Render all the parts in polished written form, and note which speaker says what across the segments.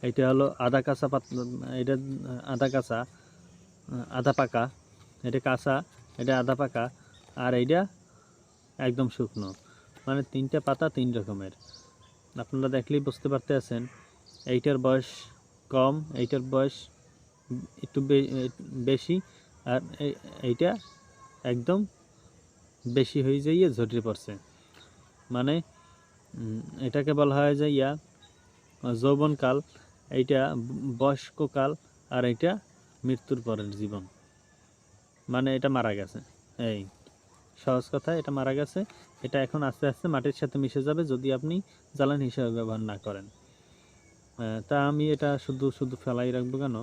Speaker 1: এটা হলো আধা কাঁচা এটা আধা কাঁচা, আধা পাকা। এটা কাঁচা, এটা আধা পাকা, আর এইটা একদম শুকনো। মানে তিনটা পাতা তিন রকমের। আপনারা দেখলেই বুঝতে পারতে আছেন এইটার বয়স কম, এইটার বয়স একটু বেশি, আর এইটা একদম বেশি হয়ে যাইয়ে ঝরে পড়ছে। মানে এটাকে বলা হয় যে যৌবনকাল, এইটা বয়স্ককাল, আর এইটা মৃত্যুর পরের জীবন। মানে এটা মারা গেছে, এই সহজ কথা, এটা মারা গেছে। এটা এখন আস্তে আস্তে মাটির সাথে মিশে যাবে যদি আপনি জ্বালানি হিসেবে ব্যবহার না করেন। তা আমি এটা শুধু শুধু ফেলাই রাখবো কেন?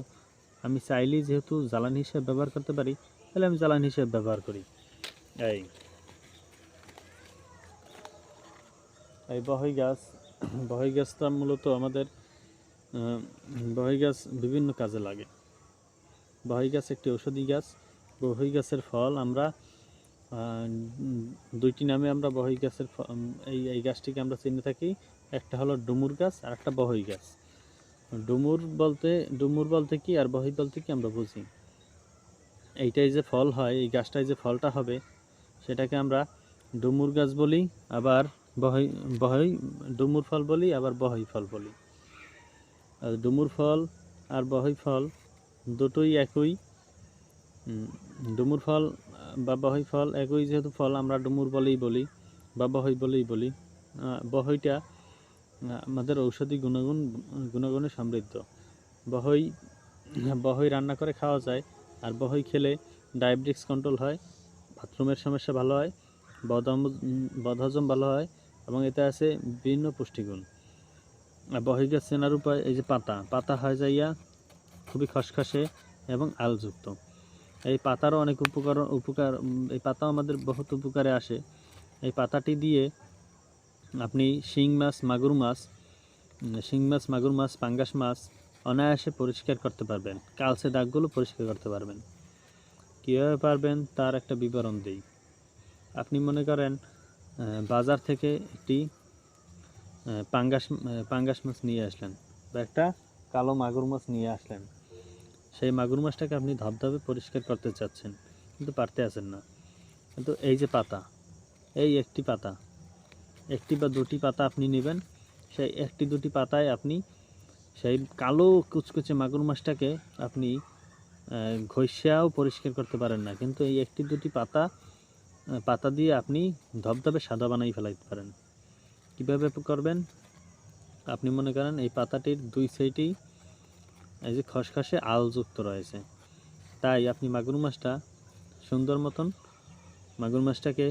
Speaker 1: আমি চাইলেই যেহেতু জ্বালানি হিসেবে ব্যবহার করতে পারি, তাহলে আমি জ্বালানি হিসেবে ব্যবহার করি। এই বহই গাছ, বহই গাছটা মূলত আমাদের বহই গাছ বিভিন্ন কাজে লাগে। বহই গাছ একটি ঔষধি গাছ। বহই গাছের ফল আমরা দুইটি নামে আমরা বহই গাছের এই গাছটিকে আমরা চিনে থাকি। একটা হলো ডুমুর গাছ আর একটা বহই গাছ। ডুমুর বলতে কি আর বহই বলতে কি আমরা বুঝি। এইটাই যে ফল হয়, এই গাছটায় যে ফলটা হবে সেটাকে আমরা ডুমুর গাছ বলি, আবার বহই ডুমুর ফল বলি, আবার বহই ফল বলি। আর ডুমুর ফল আর বহই ফল দুটোই একই। ডুমুর ফল বা বহই ফল একই যেহেতু ফল, আমরা ডুমুর বলেই বলি বা বহই বলেই বলি। বহইটা আমাদের ঔষধি গুণগুণে সমৃদ্ধ। বহই রান্না করে খাওয়া যায়, আর বহই খেলে ডায়াবেটিস কন্ট্রোল হয়, বাথরুমের সমস্যা ভালো হয়, বদহজম ভালো হয়, এবং এতে আছে বিভিন্ন পুষ্টিগুণ। বহই গাছ চেনার উপায়, এই যে পাতা হয় যাইয়া খুবই খসখসে এবং আলযুক্ত। এই পাতারও অনেক উপকার, এই পাতাও আমাদের বহুত উপকারে আসে। এই পাতাটি দিয়ে আপনি শিং মাছ, মাগুর মাছ, পাঙ্গাস মাছ অনায়াসে পরিষ্কার করতে পারবেন। কালচে দাগগুলো পরিষ্কার করতে পারবেন। কীভাবে পারবেন তার একটা বিবরণ দিই। আপনি মনে করেন বাজার থেকে একটি পাঙ্গাস মাছ নিয়ে আসলেন, বা একটা কালো মাগুর মাছ নিয়ে আসলেন। সেই মাগুর মাছটাকে আপনি ধবধবে পরিষ্কার করতে চাচ্ছেন, কিন্তু পারতে আছেন না। কিন্তু এই যে পাতা, এই একটি বা দুটি পাতা আপনি নেবেন। সেই একটি দুটি পাতায় আপনি সেই কালো কুচকুচে মাগুর মাছটাকে আপনি ঘষেও পরিষ্কার করতে পারেন না, কিন্তু এই একটি দুটি পাতা দিয়ে আপনি ধবধবে সাদা বানাই ফেলাইতে পারেন। কীভাবে করবেন? আপনি মনে করেন এই পাতাটির দুই সাইডেই এই যে খসখসে আলযুক্ত রয়েছে, তাই আপনি মাগুর মাছটা সুন্দর মতন মাগুর মাছটাকে